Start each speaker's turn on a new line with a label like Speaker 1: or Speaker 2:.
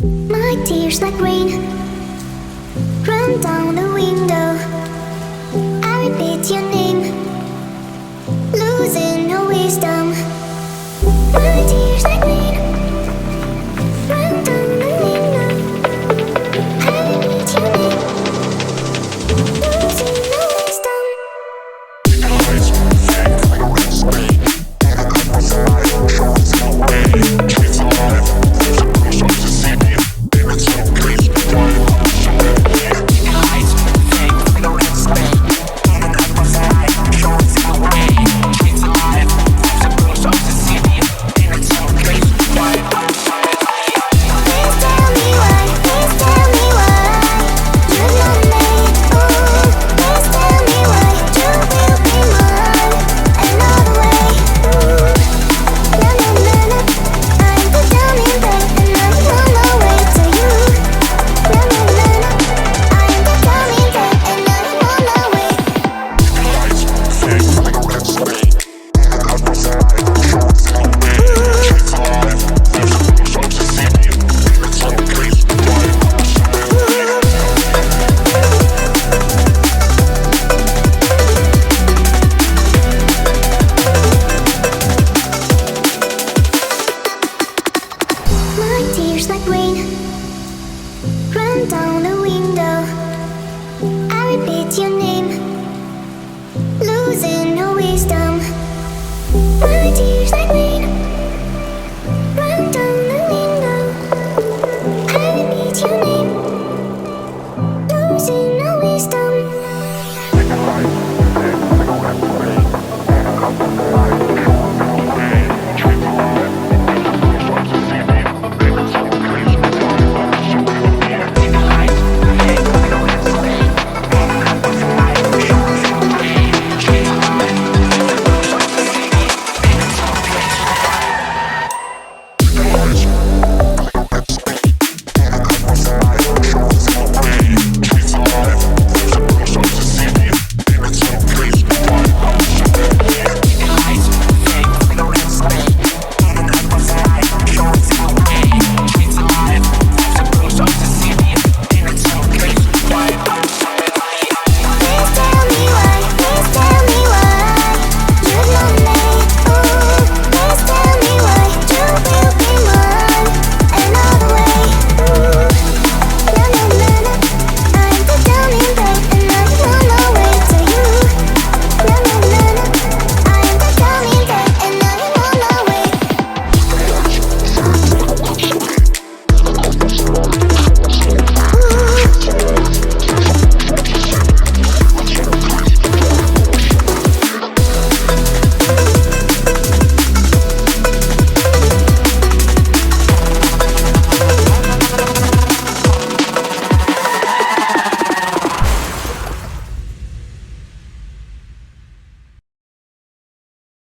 Speaker 1: My tears like rain run down the window. I repeat your name, losing your wisdom. My tears like rain run down the window. I repeat your name, losing your wisdom. Tears like rain run down the window. I repeat your name, losing your wisdom. My tears like rain.